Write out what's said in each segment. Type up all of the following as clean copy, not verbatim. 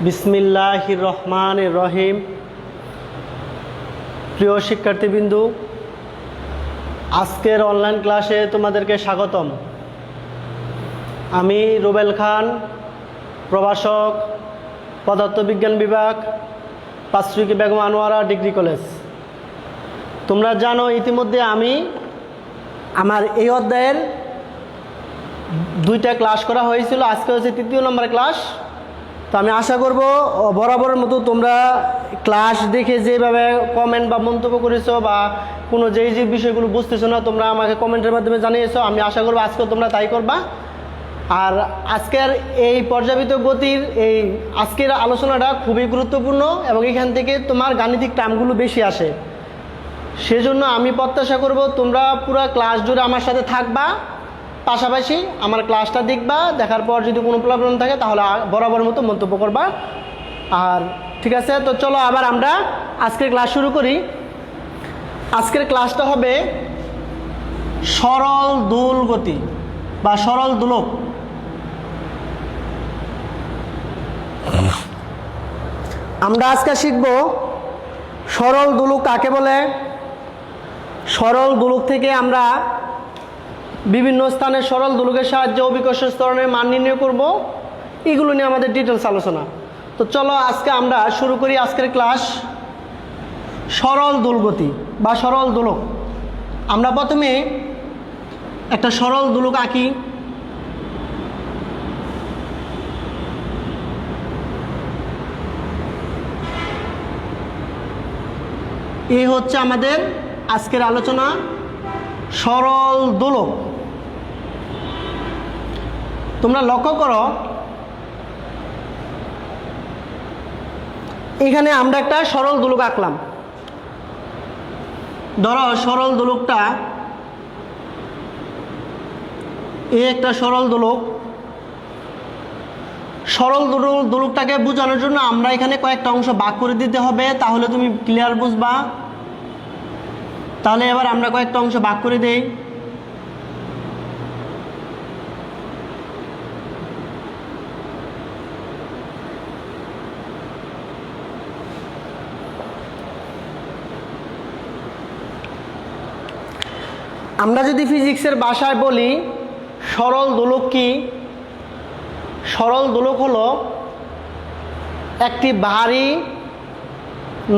বিসমিল্লাহির রহমানির রহিম। প্রিয় শিক্ষার্থীবৃন্দু, আজকের অনলাইন ক্লাসে তোমাদেরকে স্বাগতম। আমি রুবেল খান, প্রভাষক, পদার্থবিজ্ঞান বিভাগ, পাঁচরুকি বেগম আনোয়ারা ডিগ্রি কলেজ। তোমরা জানো ইতিমধ্যে আমি আমার এই অধ্যায়ের 2টা ক্লাস করা হয়েছিল, আজকে হচ্ছে 3য় নম্বর ক্লাস। তো আমি আশা করব বরাবরের মতো তোমরা ক্লাস দেখে যেভাবে কমেন্ট বা মন্তব্য করেছো বা কোনো যে বিষয়গুলো বুঝতেছো না তোমরা আমাকে কমেন্টের মাধ্যমে জানিয়েছো, আমি আশা করবো আজকেও তোমরা তাই করবা। আর আজকের এই পর্যাপিত গতির এই আজকের আলোচনাটা খুবই গুরুত্বপূর্ণ এবং এখান থেকে তোমার গাণিতিক টার্মগুলো বেশি আসে। সেজন্য আমি প্রত্যাশা করব তোমরা পুরো ক্লাস জুড়ে আমার সাথে থাকবা, পাশাপাশি আমার ক্লাসটা দেখবা, দেখার পর যদি কোনো প্রবলেম থাকে তাহলে বরাবর মতো মন্তব্য করবা। আর ঠিক আছে, তো চলো আবার আমরা আজকের ক্লাস শুরু করি। আজকের ক্লাসটা হবে সরল দোল গতি বা সরল দোলক। আমরা আজকে শিখব সরল দোলক কাকে বলে, সরল দোলক থেকে আমরা বিভিন্ন স্থানে সরল দোলকের সাহায্যে অভিকর্ষ ত্বরণের মান নির্ণয় করব, এগুলো নিয়ে আমাদের ডিটেলস আলোচনা। তো চলো আজকে আমরা শুরু করি আজকের ক্লাস সরল দোলগতি বা সরল দোলক। আমরা প্রথমে একটা সরল দোলক আঁকি। এই হচ্ছে আমাদের আজকের আলোচনা সরল দোলক। তোমরা লক্ষ্য করো এখানে আমরা একটা সরল দোলক আঁকলাম। ধরো সরল দোলকটা একটা সরল দোলক। সরল দোলকটাকে বোঝানোর জন্য আমরা এখানে কয়েকটা অংশ ভাগ করে দিতে হবে, তাহলে তুমি ক্লিয়ার বুঝবা। তাহলে এবার আমরা কয়েকটা অংশ ভাগ করে দেই। আমরা যদি ফিজিক্সের ভাষায় বলি সরল দোলক কি, সরল দোলক হলো একটি ভারী,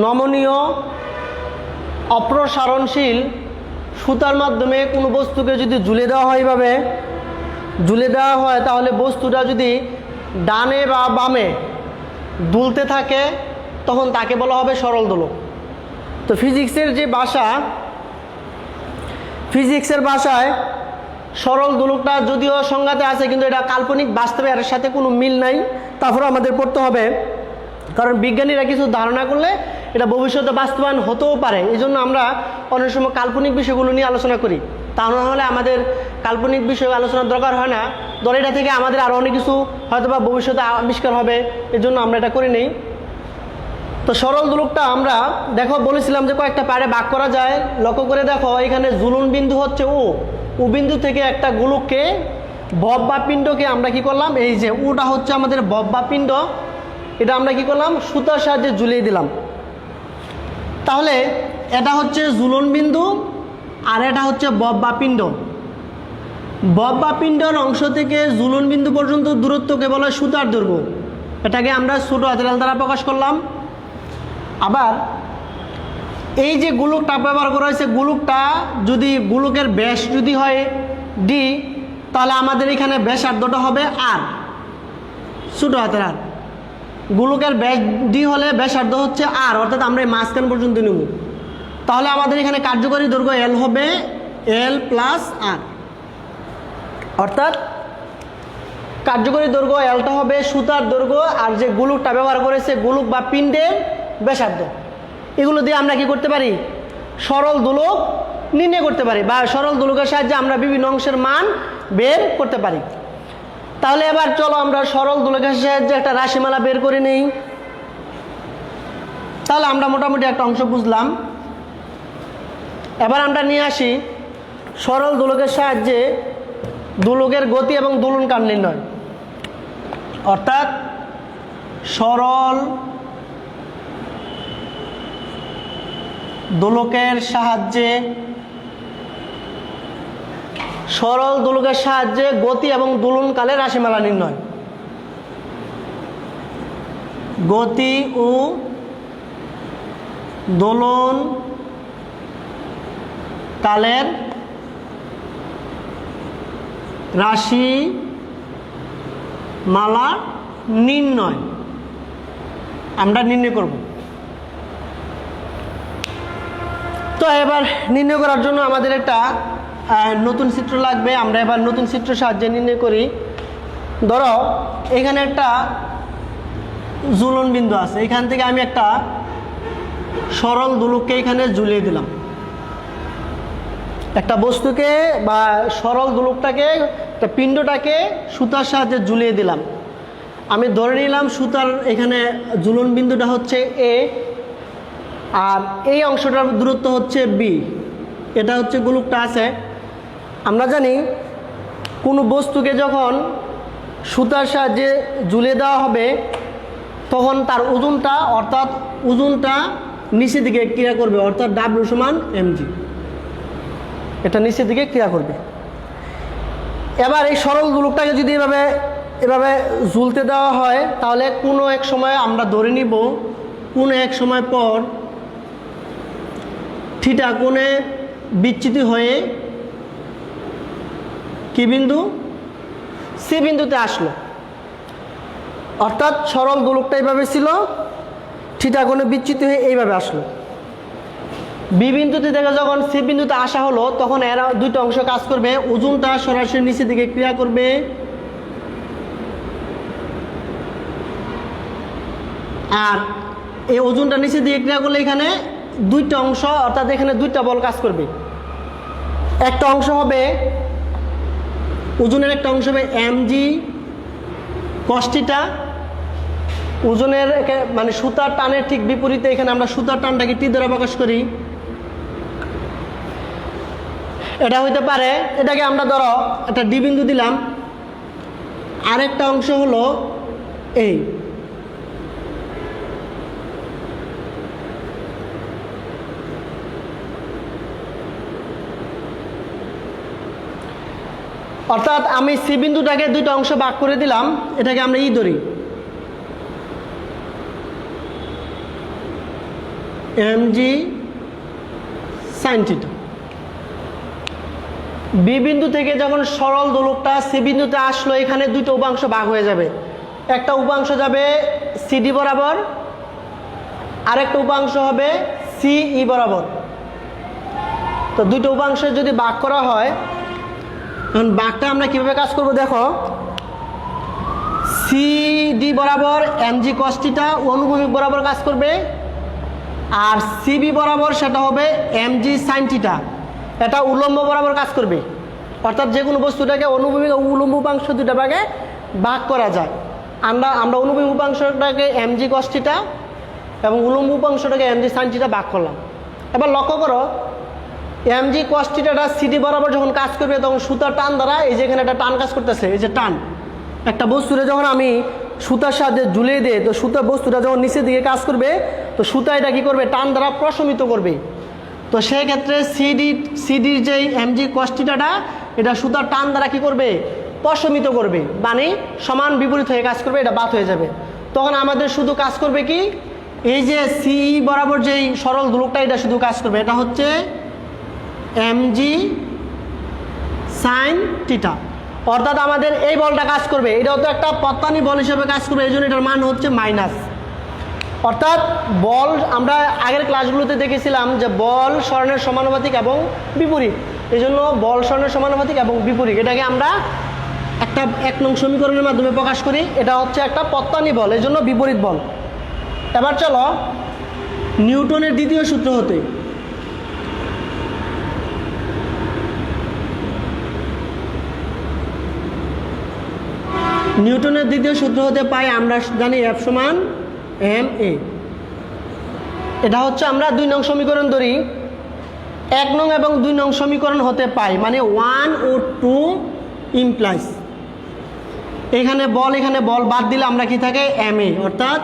নমনীয়, অপ্রসারণশীল সুতার মাধ্যমে কোনো বস্তুকে যদি ঝুলে দেওয়া হয়, এভাবে ঝুলে দেওয়া হয়, তাহলে বস্তুটা যদি ডানে বা বামে দুলতে থাকে তখন তাকে বলা হবে সরল দোলক। তো ফিজিক্সের যে ভাষা, ফিজিক্সের ভাষায় সরল দোলকটা যদিও সংজ্ঞাতে আছে কিন্তু এটা কাল্পনিক, বাস্তবে এর সাথে কোনো মিল নাই, তারপরে আমাদের পড়তে হবে। কারণ বিজ্ঞানীরা কিছু ধারণা করলে এটা ভবিষ্যতে বাস্তবায়ন হতেও পারে, এই জন্য আমরা অনেক সময় কাল্পনিক বিষয়গুলো নিয়ে আলোচনা করি। তা না হলে আমাদের কাল্পনিক বিষয় আলোচনার দরকার হয় না। ধর এটা থেকে আমাদের আরও অনেক কিছু হয়তো বা ভবিষ্যতে আবিষ্কার হবে, এই জন্য আমরা এটা করি নেই। তো সরল দোলকটা আমরা দেখো বলেছিলাম যে কয়েকটা পার্টে ভাগ করা যায়। লক্ষ্য করে দেখো এখানে ঝুলন বিন্দু হচ্ছে ও বিন্দু থেকে একটা গোলককে বব বা পিণ্ডকে আমরা কি করলাম, এই যে ওটা হচ্ছে আমাদের বব বা পিণ্ড, এটা আমরা কি করলাম সুতার সাহায্যে ঝুলিয়ে দিলাম। তাহলে এটা হচ্ছে ঝুলন বিন্দু আর এটা হচ্ছে বব বা পিণ্ড। বব বা পিণ্ডর অংশ থেকে ঝুলন বিন্দু পর্যন্ত দূরত্বকে বলা হয় সুতার দৈর্ঘ্য, এটাকে আমরা ছোট হাতের দ্বারা প্রকাশ করলাম। আবার এই যে গোলকটা ব্যবহার করা হয়েছে, গোলকটা যদি গোলকের ব্যাস যদি হয় ডি, তাহলে আমাদের এখানে ব্যাসার্ধটা হবে আর, ছোট হাতের আর। গোলকের ব্যাস ডি হলে ব্যাসার্ধ হচ্ছে আর, অর্থাৎ আমরা এই মাঝখান পর্যন্ত নেব। তাহলে আমাদের এখানে কার্যকরী দৈর্ঘ্য এল হবে এল প্লাস আর, অর্থাৎ কার্যকরী দৈর্ঘ্য এলটা হবে সুতার দৈর্ঘ্য আর যে গোলকটা ব্যবহার করেছে গোলক বা পিণ্ডের ব্যাসার্ধ। এগুলো দিয়ে আমরা কি করতে পারি, সরল দোলক নির্ণয় করতে পারি বা সরল দোলকের সাহায্যে আমরা বিভিন্ন অংশের মান বের করতে পারি। তাহলে এবার চলো আমরা সরল দোলকের সাহায্যে একটা রাশিমালা বের করে নেই। তাহলে আমরা মোটামুটি একটা অংশ বুঝলাম। এবার আমরা নিয়ে আসি সরল দোলকের সাহায্যে দোলকের গতি এবং দোলন কাল নির্ণয়। অর্থাৎ সরল দোলকের সাহায্যে গতি এবং দোলনকালের রাশিমালা নির্ণয়। গতি ও দোলন কালের রাশিমালা নির্ণয় আমরা নির্ণয় করব। তো এবার নির্ণয় করার জন্য আমাদের একটা নতুন চিত্র লাগবে। আমরা এবার নতুন চিত্রের সাহায্যে নির্ণয় করি। ধরো এখানে একটা ঝুলন বিন্দু আছে, এখান থেকে আমি একটা সরল দোলককে এখানে ঝুলিয়ে দিলাম। একটা বস্তুকে বা সরল দোলকটাকে, একটা পিণ্ডটাকে সুতার সাহায্যে ঝুলিয়ে দিলাম। আমি ধরে নিলাম সুতার এখানে ঝুলন বিন্দুটা হচ্ছে এ, আর এই অংশটার দূরত্ব হচ্ছে বি। এটা হচ্ছে গোলকটা আছে। আমরা জানি কোনো বস্তুকে যখন সুতার সাহায্যে ঝুলিয়ে দেওয়া হবে তখন তার ওজনটা নিচের দিকে ক্রিয়া করবে, অর্থাৎ ডাব্লিউ সমান mg, এটা নিচের দিকে ক্রিয়া করবে। এবার এই সরল গোলকটাকে যদি এভাবে ঝুলতে দেওয়া হয় তাহলে কোনো এক সময় আমরা ধরে নিব কোনো এক সময় পর থিটা কোণে বিচ্যুতি হয়ে কি বিন্দু, সি বিন্দুতে আসলো। অর্থাৎ সরল গোলকটা এইভাবে ছিল, থিটা কোণে বিচ্যুতি হয়ে এইভাবে আসলো। বি বিন্দুতে থেকে যখন সি বিন্দুতে আসা হলো তখন এরা দুইটা অংশ কাজ করবে। ওজনটা সরাসরি নিচের দিকে ক্রিয়া করবে, আর এই ওজনটা নিচের দিকে ক্রিয়া করলে এখানে দুইটা অংশ, অর্থাৎ এখানে দুইটা বল কাজ করবে। একটা অংশ হবে ওজনের, একটা অংশ হবে mg cos থিটা। ওজনের মানে সুতার টানের ঠিক বিপরীতে এখানে আমরা সুতার টানটাকে টি দ্বারা প্রকাশ করি। এটা হইতে পারে, এটাকে আমরা ধরো একটা ডি বিন্দু দিলাম, আরেকটা অংশ হলো এই। অর্থাৎ আমি সি বিন্দুটাকে দুইটা অংশ ভাগ করে দিলাম, এটাকে আমরা ই ধরি, mg sin থিটা। বি বিন্দু থেকে যখন সরল দোলকটা সি বিন্দুতে আসলো এখানে দুইটা উপাংশ ভাগ হয়ে যাবে। একটা উপাংশ যাবে সিডি বরাবর, আরেকটা উপাংশ হবে সিই বরাবর। তো দুইটা উপাংশ যদি ভাগ করা হয় তখন ভাগটা আমরা কিভাবে কাজ করব দেখো। সিডি বরাবর mg cos থিটা অনুভূমিক বরাবর কাজ করবে, আর সিবি বরাবর সেটা হবে mg sin থিটা, এটা উলম্ব বরাবর কাজ করবে। অর্থাৎ যে কোনো বস্তুটাকে অনুভূমিক ও উলম্ব উপাংশ দুটা ভাগে ভাগ করা যায়। আমরা অনুভূমিক উপাংশটাকে mg cos থিটা এবং উলম্ব উপাংশটাকে mg sin থিটা ভাগ করলাম। এবার লক্ষ্য করো mg cos থিটাটা সিডি বরাবর যখন কাজ করবে তখন সুতার টান দ্বারা, এই যে এখানে একটা টান কাজ করতেছে, এই যে টান, একটা বস্তুরে যখন আমি সুতার সাহায্যে ঝুলিয়ে দেয় তো সুতার বস্তুটা যখন নিচের দিকে কাজ করবে তো সুতা এটা কী করবে, টান দ্বারা প্রশমিত করবে। তো সেই ক্ষেত্রে সিডির যেই mg cos থিটাটা এটা সুতার টান দ্বারা কী করবে, প্রশমিত করবে, মানে সমান বিপরীত হয়ে কাজ করবে, এটা বাদ হয়ে যাবে। তখন আমাদের শুধু কাজ করবে কি, এই যে সিই বরাবর যেই সরল দোলকটা এটা শুধু কাজ করবে, এটা হচ্ছে mg sin থিটা। অর্থাৎ আমাদের এই বলটা কাজ করবে, এটাও তো একটা পত্তানি বল হিসেবে কাজ করবে, এই জন্য এটার মান হচ্ছে মাইনাস। অর্থাৎ বল আমরা আগের ক্লাসগুলোতে দেখেছিলাম যে বল সরণের সমানুপাতিক এবং বিপরীত, এই জন্য বল সরণের সমানুপাতিক এবং বিপরীত এটাকে আমরা একটা 1 নং সমীকরণের মাধ্যমে প্রকাশ করি। এটা হচ্ছে একটা পত্তানি বল, এই জন্য বিপরীত বল। এবার চলো নিউটনের দ্বিতীয় সূত্র হতে নিউটনের দ্বিতীয় সূত্র হতে পাই আমরা জানি F সমান ma। এটা হচ্ছে আমরা 2 নং সমীকরণ ধরি, 1 নং এবং 2 নং সমীকরণ হতে পাই, মানে 1 ও 2 ইমপ্লাইজ এখানে বল বাদ দিলে আমরা কি থাকে এম এ, অর্থাৎ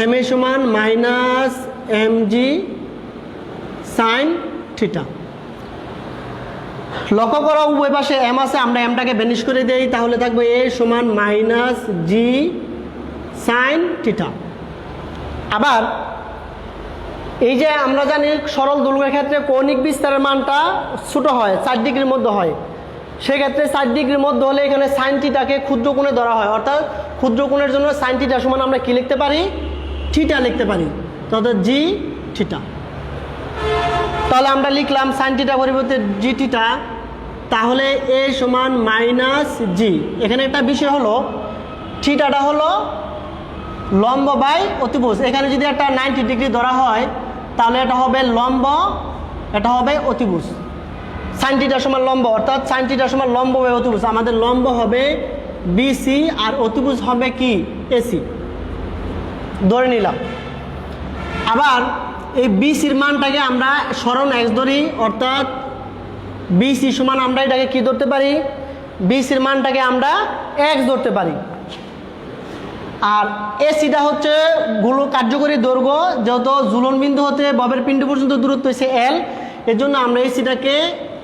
এম এ সমান minus M G sine theta. লক্ষ্য করো উভয় পাশে এম আছে, আমরা এমটাকে ভ্যানিশ করে দেই, তাহলে থাকবে এ সমান মাইনাস জি সাইন থিটা। আবার এই যে আমরা জানি সরল দোলকের ক্ষেত্রে কৌণিক বিস্তারের মানটা ছোট হয়, 4 ডিগ্রির মধ্যে হয়। সেক্ষেত্রে 4 ডিগ্রির মধ্যে হলে এখানে সাইন থিটাকে ক্ষুদ্র কোণে ধরা হয়, অর্থাৎ ক্ষুদ্র কোণের জন্য সাইন থিটা সমান আমরা কি লিখতে পারি, থিটা লিখতে পারি, অর্থাৎ জি থিটা। তাহলে আমরা লিখলাম সাইন থিটা পরিবর্তে জি থিটা, তাহলে এ সমান মাইনাস জি। এখানে একটা বিষয় হলো থিটাটা হলো লম্ব বাই অতিভুজ। এখানে যদি একটা 90 ডিগ্রি ধরা হয় তাহলে এটা হবে লম্ব, এটা হবে অতিভুজ। সাইন থিটা সমান লম্ব, অর্থাৎ সাইন থিটা সমান লম্ব বাই অতিভুজ। আমাদের লম্ব হবে বিসি আর অতিভুজ হবে কি এসি, ধরে নিলাম। আবার এই বিসির মানটাকে আমরা সরণ এক্স ধরি, অর্থাৎ বিসি সমান আমরা এটাকে কি ধরতে পারি, বিসির মানটাকে আমরা এক্স ধরতে পারি। আর এসিটা হচ্ছে কার্যকরী দৈর্ঘ্য, যেহেতু ঝুলন বিন্দু হতে ববের পিণ্ড পর্যন্ত দূরত্ব হচ্ছে এল, এর জন্য আমরা এসিটাকে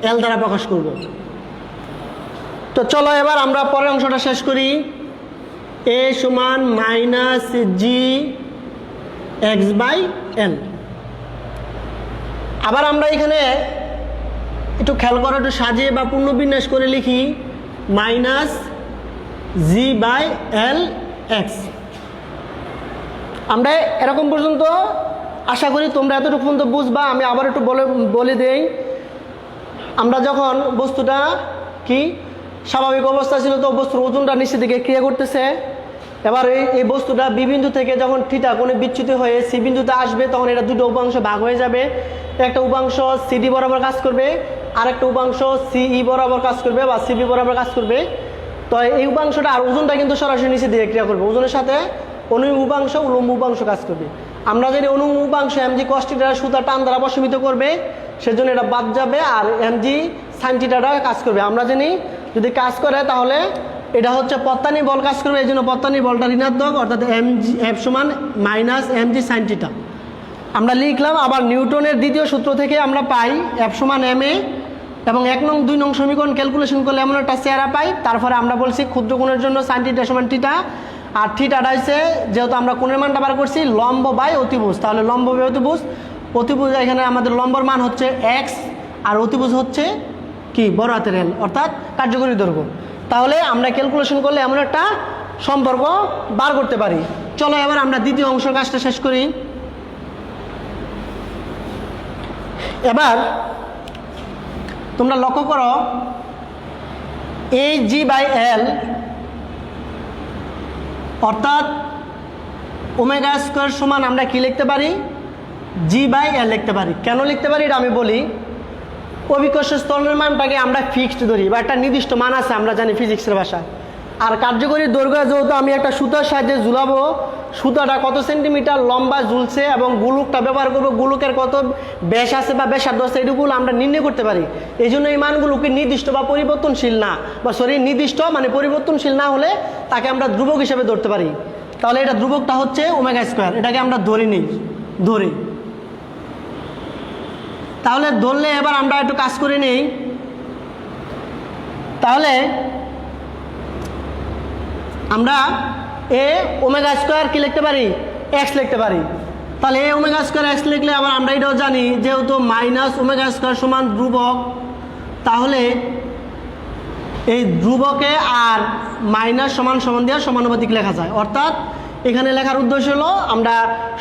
এল দ্বারা প্রকাশ করব। তো চলো এবার আমরা পরের অংশটা শেষ করি। এ সমান minus G X by L. আবার আমরা এখানে একটু খেয়াল করো, একটু সাজিয়ে বা পুনর্বিন্যাস করে লিখি minus G by L X. আমরা এরকম পর্যন্ত আশা করি তোমরা এতটুকু পর্যন্ত বুঝবা। আমি আবার একটু বলে দেই, আমরা যখন বস্তুটা কি স্বাভাবিক অবস্থা ছিল, তো বস্তুর ওজনটা নিচের দিকে ক্রিয়া করতেছে। এবার এই বস্তুটা বি বিন্দু থেকে যখন থিটা কোণে বিচ্যুত হয়ে সি বিন্দুতে আসবে, তখন এটা দুটো উপাংশ ভাগ হয়ে যাবে। একটা উপাংশ সিডি বরাবর কাজ করবে, আর একটা উপাংশ সিই বরাবর কাজ করবে বা সিবি বরাবর কাজ করবে। তো এই উপাংশটা আর ওজনটা কিন্তু সরাসরি নিচে দিয়ে ক্রিয়া করবে, ওজনের সাথে অনুভূমিক উপাংশ উলম্ব উপাংশ কাজ করবে। আমরা যদি অনুভূমিক উপাংশ এমজি কস থিটার সুতা টান দ্বারা প্রশমিত করবে, সেজন্য এটা বাদ যাবে, আর এমজি সাইন থিটাটা কাজ করবে। আমরা জানি যদি কাজ করে তাহলে এটা হচ্ছে পত্তানি বল কাজ করবে, এই জন্য পত্তানি বলটা ঋণাত্মক, অর্থাৎ এমজি এফ সমান মাইনাস এমজি সাইন থিটা আমরা লিখলাম। আবার নিউটনের দ্বিতীয় সূত্র থেকে আমরা পাই এফ সমান এম এ, এবং 1 নং 2 নং সমীকরণ ক্যালকুলেশন করলে এমন একটা চেহারা পাই। তারপরে আমরা বলছি ক্ষুদ্র কোণের জন্য সাইন থিটা সমান থিটা, আর থিটাটা হচ্ছে যেহেতু আমরা কোণের মানটা বার করছি লম্ব বাই অতিভুজ, তাহলে লম্ব বাই অতিভুজ। অতিভুজ এখানে আমাদের লম্বর মান হচ্ছে এক্স, আর অতিভুজ হচ্ছে কি বড় হাতের এল, অর্থাৎ কার্যকরী দৈর্ঘ্য। তাহলে আমরা ক্যালকুলেশন করলে এমন একটা সম্পর্ক বার করতে পারি। চলো এবার আমরা দ্বিতীয় অংশের কাজটা শেষ করি। এবার তোমরা লক্ষ্য করো, এই জি বাই এল অর্থাৎ ওমেগা স্কোয়ার সমান আমরা কি লিখতে পারি, জি বাই এল লিখতে পারি। কেন লিখতে পারি এটা আমি বলি। অভিকর্ষ ত্বরণের মানটাকে আমরা ফিক্সড ধরি, বা একটা নির্দিষ্ট মান আছে আমরা জানি ফিজিক্সের ভাষায়। আর কার্যকরী দৈর্ঘ্য যেহেতু আমি একটা সুতার সাহায্যে ঝুলাবো, সুতাটা কত সেন্টিমিটার লম্বা ঝুলছে এবং গুলুকটা ব্যবহার করবো, গুলুকের কত ব্যাস আছে বা ব্যাসার্ধ আছে, এটুকুলো আমরা নির্ণয় করতে পারি। এই জন্য এই মানগুলোকে নির্দিষ্ট বা পরিবর্তনশীল না, বা নির্দিষ্ট মানে পরিবর্তনশীল না হলে তাকে আমরা ধ্রুবক হিসেবে ধরতে পারি। তাহলে এটা ধ্রুবকটা হচ্ছে ওমেগা স্কোয়ার, এটাকে আমরা ধরি। তাহলে ধরলে এবার আমরা একটু কাজ করে নেই। তাহলে আমরা এ ওমেগা স্কোয়ার কি লিখতে পারি, এক্স লিখতে পারি। তাহলে এ ওমেগা স্কোয়ার এক্স লিখলে আবার আমরা এটাও জানি যেহেতু মাইনাস ওমেগা স্কোয়ার সমান ধ্রুবক, তাহলে এই ধ্রুবকে আর মাইনাস সমান সমান দিয়ে সমানুপাতিক লেখা যায়। অর্থাৎ এখানে লেখার উদ্দেশ্য হলো আমরা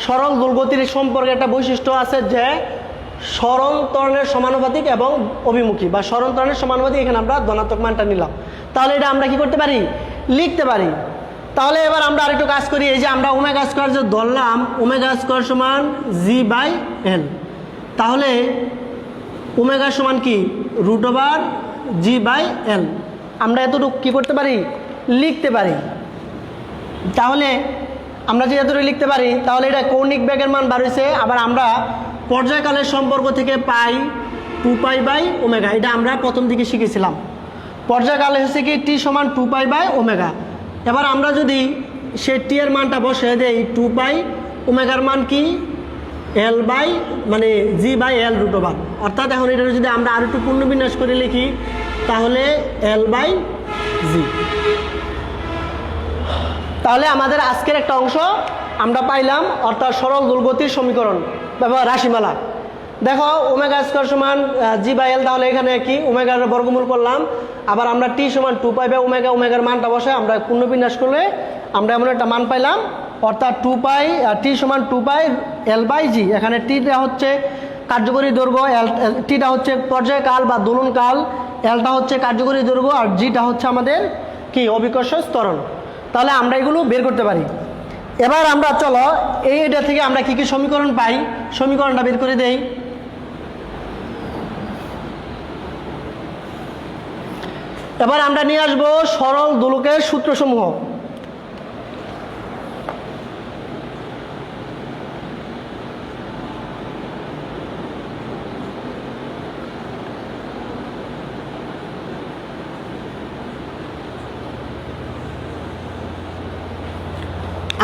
সরল দোলগতির সম্পর্কে একটা বৈশিষ্ট্য আছে যে সরণ ত্বরণের সমানুপাতিক এবং অভিমুখী, বা সরণ ত্বরণের সমানুপাতিক, এখানে আমরা ধনাত্মক মানটা নিলাম। তাহলে এটা আমরা কি করতে পারি, লিখতে পারি। তাহলে এবার আমরা আরেকটু কাজ করি। এই যে আমরা ওমেগা স্কোয়ার যে ধরলাম, ওমেগা স্কোয়ার সমান জি বাই এল, তাহলে ওমেগা সমান কি root over G by L, আমরা এতটুকু কি করতে পারি, লিখতে পারি। তাহলে আমরা যে এতটুকু লিখতে পারি, তাহলে এটা কৌণিক বেগের মান বার হয়েছে। আবার আমরা পর্যায়কালের সম্পর্ক থেকে পাই 2 পাই বাই ওমেগা, এটা আমরা প্রথম দিকে শিখেছিলাম। পর্যায়কাল হচ্ছে কি টি সমান 2π/ω। এবার আমরা যদি সে টি এর মানটা বসিয়ে দেই 2π, ওমেগার মান কি মানে g/L√ওভার। অর্থাৎ এখন এটা যদি আমরা আর একটু পূর্ণবিন্যাস করে লিখি তাহলে L/g। তাহলে আমাদের আজকের একটা অংশ আমরা পাইলাম, অর্থাৎ সরল দোলগতির সমীকরণ বা রাশিমালা। দেখো ওমেগা স্কয়ার সমান g/L, তাহলে এখানে কি ওমেগার বর্গমূল করলাম। আবার আমরা টি সমান 2π/ω, ওমেগার মানটা বসে আমরা পূর্ণবিন্যাস করলে আমরা এমন একটা মান পাইলাম, অর্থাৎ টি সমান 2π/L/g। এখানে টিটা হচ্ছে কার্যকরী দৈর্ঘ্য, টিটা হচ্ছে পর্যায়কাল বা দোলনকাল, এলটা হচ্ছে কার্যকরী দৈর্ঘ্য, আর জিটা হচ্ছে আমাদের কি অভিকর্ষ ত্বরণ। তাহলে আমরা এগুলো বের করতে পারি। এবার আমরা চলো এইটা থেকে আমরা কি কি সমীকরণ পাই, সমীকরণটা বের করে দেই। এবার আমরা নিয়ে আসবো সরল দোলকের সূত্রসমূহ।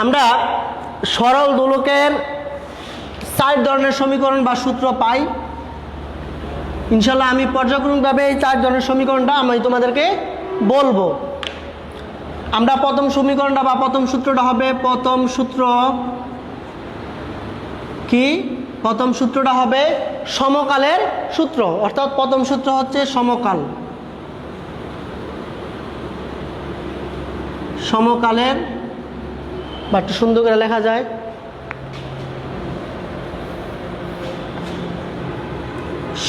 আমরা সরল দোলকের 4 ধরনের সমীকরণ বা সূত্র পাই। ইনশাল্লাহ আমি পর্যায়ক্রমিকভাবে এই 4 ধরনের সমীকরণটা আমি তোমাদেরকে বলবো। আমরা প্রথম সমীকরণটা বা প্রথম সূত্রটা হবে, প্রথম সূত্র কি? প্রথম সূত্রটা হবে সমকালের সূত্র, অর্থাৎ প্রথম সূত্র হচ্ছে সমকাল। সমকালের বা একটু সুন্দর করে লেখা যায়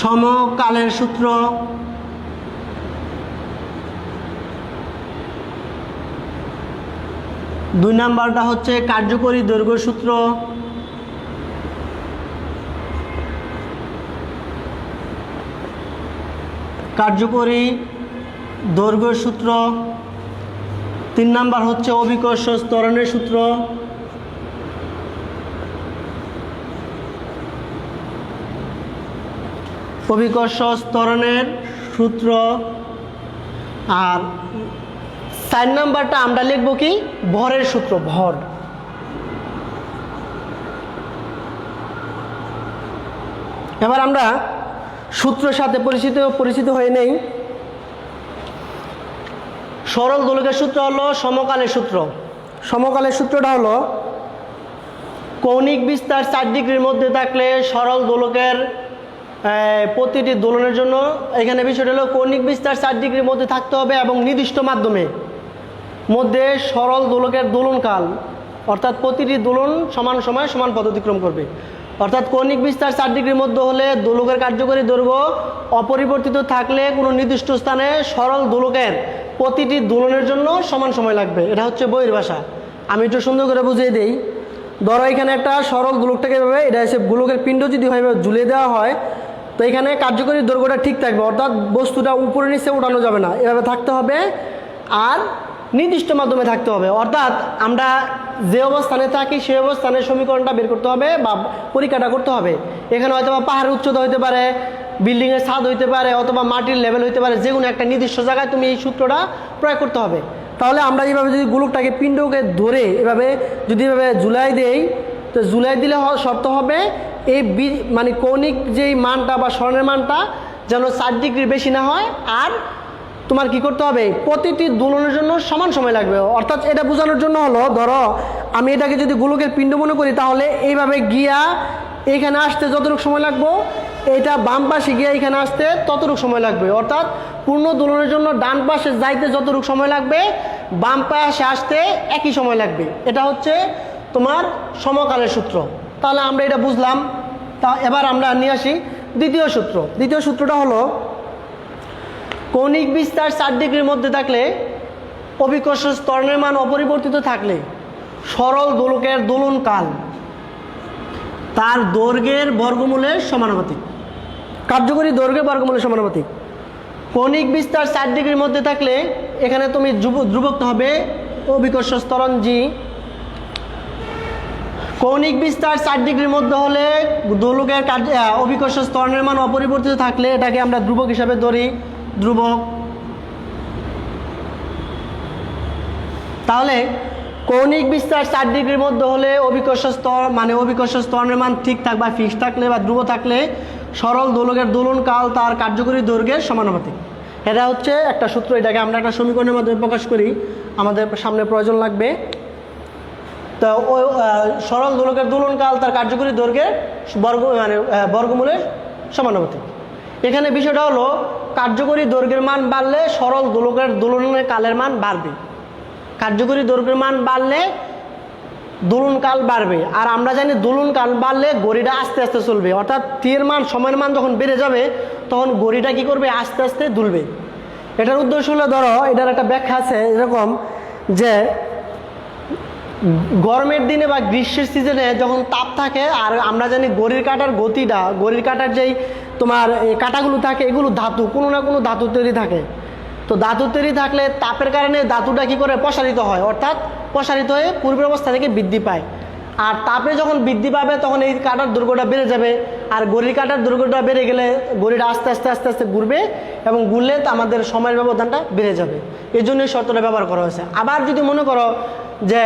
সমকালের সূত্র। দুই নাম্বারটা হচ্ছে কার্যকরী দৈর্ঘ্য সূত্র। কার্যকরী দৈর্ঘ্য সূত্র। 3 নাম্বার হচ্ছে অভিকর্ষ ত্বরণের সূত্র। অভিকর্ষ ত্বরণের সূত্র। আর 4 নাম্বারটা আমরা লিখব কি? ভরের সূত্র, ভর। এবার আমরা সূত্রের সাথে পরিচিত হয়ে নেই। সরল দোলকের সূত্র হলো সমকালের সূত্র। সমকালের সূত্রটা হলো কৌণিক বিস্তার 4 ডিগ্রির মধ্যে থাকলে সরল দোলকের প্রতিটি দোলনের জন্য, এখানে বিষয়টা হলো কৌণিক বিস্তার 4 ডিগ্রির মধ্যে থাকতে হবে এবং নির্দিষ্ট মাধ্যমে মধ্যে সরল দোলকের দোলনকাল, অর্থাৎ প্রতিটি দোলন সমান সময় সমান পথ অতিক্রম করবে। অর্থাৎ কৌণিক বিস্তার 4 ডিগ্রির মধ্যে হলে দোলকের কার্যকরী দৈর্ঘ্য অপরিবর্তিত থাকলে কোনো নির্দিষ্ট স্থানে সরল দোলকের প্রতিটি দোলনের জন্য সমান সময় লাগবে। এটা হচ্ছে বইয়ের ভাষা, আমি একটু সুন্দর করে বুঝিয়ে দিই। ধরো এখানে একটা সরল দোলকটাকে এভাবে, এটা এসে গোলকের পিণ্ড যদি এভাবে ঝুলিয়ে দেওয়া হয়, তো এখানে কার্যকরী দৈর্ঘ্যটা ঠিক থাকবে, অর্থাৎ বস্তুটা উপরে নিচে উঠানো যাবে না, এভাবে থাকতে হবে আর নির্দিষ্ট মাধ্যমে থাকতে হবে। অর্থাৎ আমরা যে অবস্থানে থাকি সেই অবস্থানের সমীকরণটা বের করতে হবে বা পরীক্ষাটা করতে হবে। এখানে হয়তো বা পাহাড়ের উচ্চতা হইতে পারে, বিল্ডিংয়ের ছাদ হইতে পারে, অথবা মাটির লেভেল হইতে পারে, যে কোনো একটা নির্দিষ্ট জায়গায় তুমি এই সূত্রটা প্রয়োগ করতে হবে। তাহলে আমরা এইভাবে যদি গোলকটাকে পিণ্ডকে ধরে এভাবে যদি এভাবে ঝুলাই দেই, তো ঝুলাই দিলে শর্ত হবে এই মানে কৌণিক যেই মানটা বা স্বর্ণের মানটা যেন 4 ডিগ্রির বেশি না হয়, আর তোমার কি করতে হবে প্রতিটি দোলনের জন্য সমান সময় লাগবে। অর্থাৎ এটা বোঝানোর জন্য হলো, ধরো আমি এটাকে যদি গোলকের পিণ্ড মনে করি, তাহলে এইভাবে গিয়া এইখানে আসতে যতটুকু সময় লাগবে, এটা বাম পাশে গিয়ে এখানে আসতে ততটুকু সময় লাগবে। অর্থাৎ পূর্ণ দোলনের জন্য ডান পাশে যাইতে যতটুকু সময় লাগবে, বাম পাশে আসতে একই সময় লাগবে। এটা হচ্ছে তোমার সমকালের সূত্র। তাহলে আমরা এটা বুঝলাম। তা এবার আমরা নিয়ে আসি দ্বিতীয় সূত্র। দ্বিতীয় সূত্রটা হলো কৌণিক বিস্তার 4 ডিগ্রির মধ্যে থাকলে, অভিকর্ষ ত্বরণের মান অপরিবর্তিত থাকলে সরল দোলকের দোলনকাল তার দৈর্ঘ্যের বর্গমূলের সমানুপাতিক। কার্যকরী দৈর্ঘ্যের বর্গমূলের সমানুপাতিক। কৌণিক বিস্তার 4 ডিগ্রির মধ্যে থাকলে এখানে তুমি ধ্রুবক হবে অভিকর্ষ ত্বরণ জি। কৌণিক বিস্তার 4 ডিগ্রির মধ্যে হলে দোলকের অভিকর্ষ ত্বরণের মান অপরিবর্তিত থাকলে এটাকে আমরা ধ্রুবক হিসাবে ধরি, ধ্রুবক। তাহলে কৌণিক বিস্তার 4 ডিগ্রির মধ্যে হলে অভিকর্ষ স্তর মানে অভিকর্ষ স্তরের মান ঠিক থাকবে বা ফিক্স থাকলে বা ধ্রুব থাকলে সরল দোলকের দোলনকাল তার কার্যকরী দৈর্ঘ্যের সমানুপাতিক। এটা হচ্ছে একটা সূত্র, এটাকে আমরা একটা সমীকরণের মাধ্যমে প্রকাশ করি, আমাদের সামনে প্রয়োজন লাগবে। তো ওই সরল দোলকের দোলনকাল তার কার্যকরী দৈর্ঘ্যের বর্গমূলের সমানুপাতিক। এখানে বিষয়টা হলো কার্যকরী দৈর্ঘ্যের মান বাড়লে সরল দোলকের দোলনের কালের মান বাড়বে, কার্যকরী দৈর্ঘ্যের মান বাড়লে দোলনকাল বাড়বে। আর আমরা জানি দোলনকাল বাড়লে ঘড়িটা আস্তে আস্তে চলবে, অর্থাৎ টির মান সময়ের মান যখন বেড়ে যাবে তখন ঘড়িটা কী করবে, আস্তে আস্তে দুলবে। এটার উদ্দেশ্য হলো, ধরো এটার একটা ব্যাখ্যা আছে এরকম যে গরমের দিনে বা গ্রীষ্মের সিজনে যখন তাপ থাকে, আর আমরা জানি ঘড়ির কাঁটার গতিটা, ঘড়ির কাঁটার যেই তোমার এই কাঁটাগুলো থাকে এগুলো ধাতু, কোনো না কোনো ধাতু তৈরি থাকে। তো ধাতু তৈরি থাকলে তাপের কারণে ধাতুটা কী করে প্রসারিত হয়, অর্থাৎ প্রসারিত হয়ে পূর্বের অবস্থা থেকে বৃদ্ধি পায়। আর তাপে যখন বৃদ্ধি পাবে তখন এই কাঁটার দৈর্ঘ্যটা বেড়ে যাবে, আর ঘড়ির কাঁটার দৈর্ঘ্যটা বেড়ে গেলে ঘড়িটা আস্তে আস্তে আস্তে আস্তে ঘুরবে এবং ঘুরলে আমাদের সময়ের ব্যবধানটা বেড়ে যাবে। এই জন্যই শর্তটা ব্যবহার করা হয়েছে। আবার যদি মনে করো যে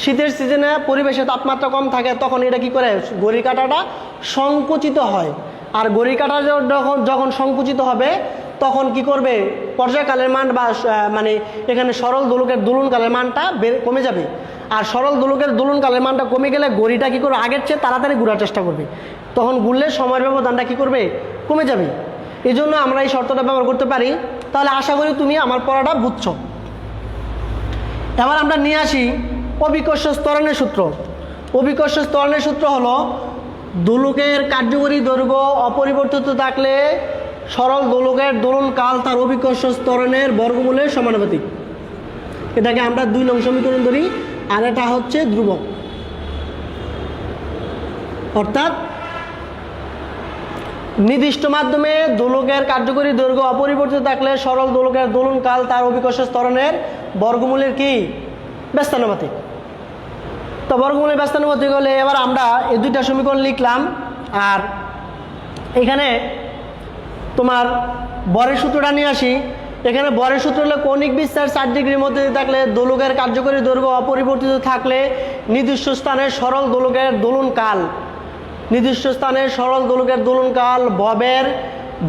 শীতের সিজনে পরিবেশে তাপমাত্রা কম থাকে, তখন এটা কি করে, ঘড়ির কাঁটাটা সংকুচিত হয়। আর ঘড়ির কাঁটা যখন সংকুচিত হবে তখন কি করবে, পর্যায়কালের মান বা মানে এখানে সরল দোলকের দোলনকালের মানটা কমে যাবে। আর সরল দোলকের দোলনকালের মানটা কমে গেলে ঘড়িটা কী করবে, আগের চেয়ে তাড়াতাড়ি ঘোরার চেষ্টা করবে, তখন ঘুরলে সময়ের ব্যবধানটা কী করবে, কমে যাবে। এই জন্য আমরা এই শর্তটা ব্যবহার করতে পারি। তাহলে আশা করি তুমি আমার পড়াটা বুঝছো। এবার আমরা নিয়ে আসি অভিকর্ষ ত্বরণের সূত্র। অভিকর্ষ ত্বরণের সূত্র হলো দোলকের কার্যকরী দৈর্ঘ্য অপরিবর্তিত থাকলে সরল দোলকের দোলনকাল তার অভিকর্ষ ত্বরণের বর্গমূলের সমানুপাতিক। এটাকে আমরা 2 নং সমীকরণ ধরি, আর এটা হচ্ছে ধ্রুবক। অর্থাৎ নির্দিষ্ট মাধ্যমে দোলকের কার্যকরী দৈর্ঘ্য অপরিবর্তিত থাকলে সরল দোলকের দোলনকাল তার অভিকর্ষ ত্বরণের বর্গমূলের কি, ব্যস্তানুপাতিক। তো বর্গমূলের ব্যস্তানুপাতিক হলে এবার আমরা এই 2টা সমীকরণ লিখলাম। আর এখানে তোমার বরের সূত্রটা নিয়ে আসি। এখানে বরের সূত্র হলো কৌণিক বিস্তার 4 ডিগ্রির মধ্যে থাকলে দোলকের কার্যকরী দৈর্ঘ্য অপরিবর্তিত থাকলে নির্দিষ্ট স্থানে সরল দোলকের দোলনকাল, নির্দিষ্ট স্থানে সরল দোলকের দোলনকাল ভবের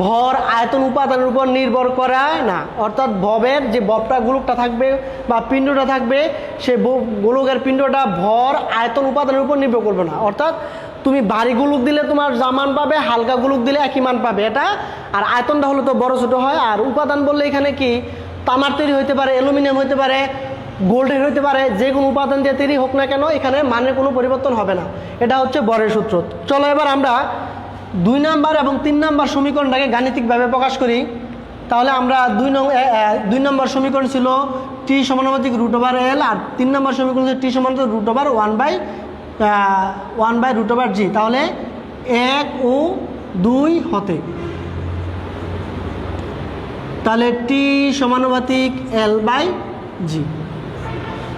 ভর আয়তন উপাদানের উপর নির্ভর করায় না। অর্থাৎ ভবের যে ববটা গোলকটা থাকবে বা পিণ্ডটা থাকবে, সে গোলকের পিণ্ডটা ভর আয়তন উপাদানের উপর নির্ভর করবে না। অর্থাৎ তুমি ভারী গোলক দিলে তোমার যা মান পাবে, হালকা গোলক দিলে একই মান পাবে এটা। আর আয়তনটা হলো তো বড় ছোট হয়। আর উপাদান বললে এখানে কি, তামার তৈরি হতে পারে, অ্যালুমিনিয়াম হতে পারে, গোল্ডের হতে পারে, যে কোনো উপাদান দিয়ে তৈরি হোক না কেন এখানে মানের কোনো পরিবর্তন হবে না। এটা হচ্ছে বরের সূত্র। চলো এবার আমরা 2 নম্বর এবং 3 নম্বর সমীকরণটাকে গাণিতিকভাবে প্রকাশ করি। তাহলে আমরা 2 নম্বর সমীকরণ ছিল t সমানুপাতিক √l, আর 3 নম্বর সমীকরণ ছিল t সমানুপাতিক √1/√g। তাহলে 1 ও 2 হতে, তাহলে t সমানুপাতিক l/g,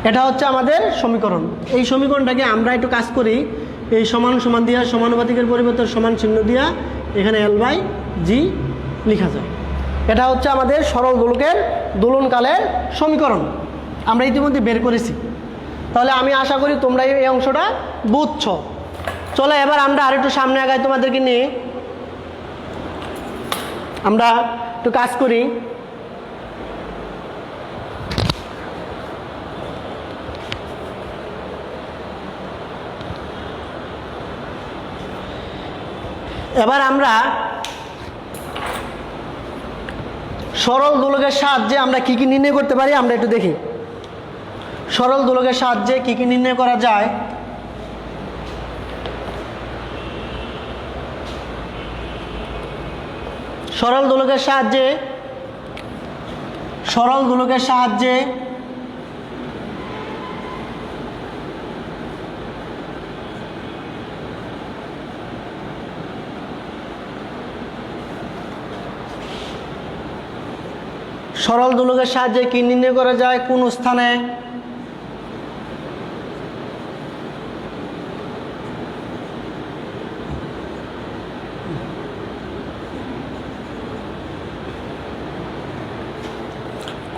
এটা হচ্ছে আমাদের সমীকরণ। এই সমীকরণটাকে আমরা একটু কাজ করি, এই সমান সমান দিয়া সমানুপাতিকের পরিবর্তে সমান চিহ্ন দিয়া এখানে l/g লেখা যায়। এটা হচ্ছে আমাদের সরল দোলকের দোলনকালের সমীকরণ, আমরা ইতিমধ্যে বের করেছি। তাহলে আমি আশা করি তোমরা এই অংশটা বুঝছো। চলো এবার আমরা আরেকটু সামনে আগাই, তোমাদেরকে নিয়ে আমরা একটু কাজ করি। এবার আমরা সরল দোলকের সাহায্যে আমরা কি কি নির্ণয় করতে পারি আমরা একটু দেখি। সরল দোলকের সাহায্যে কি কি নির্ণয় করা যায়। সরল দোলকের সাহায্যে সরল দোলকের সাহায্যে সরল দোলকের সাহায্যে কি নির্ণয় করা যায়, কোন স্থানে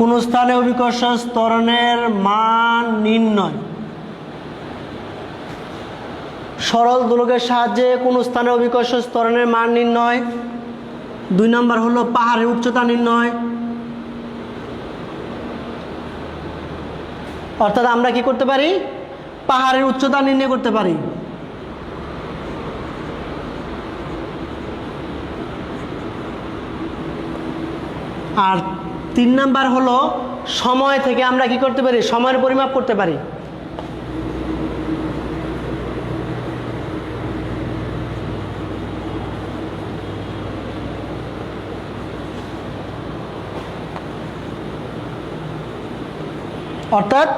কোন স্থানে অভিকর্ষ ত্বরণের মান নির্ণয়। সরল দোলকের সাহায্যে কোন স্থানে অভিকর্ষ ত্বরণের মান নির্ণয়। 2 নম্বর হলো পাহাড়ের উচ্চতা নির্ণয়। অর্থাৎ আমরা কি করতে পারি, পাহাড়ের উচ্চতা নির্ণয় করতে পারি। আর 3 নাম্বার হলো সময় থেকে আমরা কি করতে পারি, সময়ের পরিমাপ করতে পারি। অর্থাৎ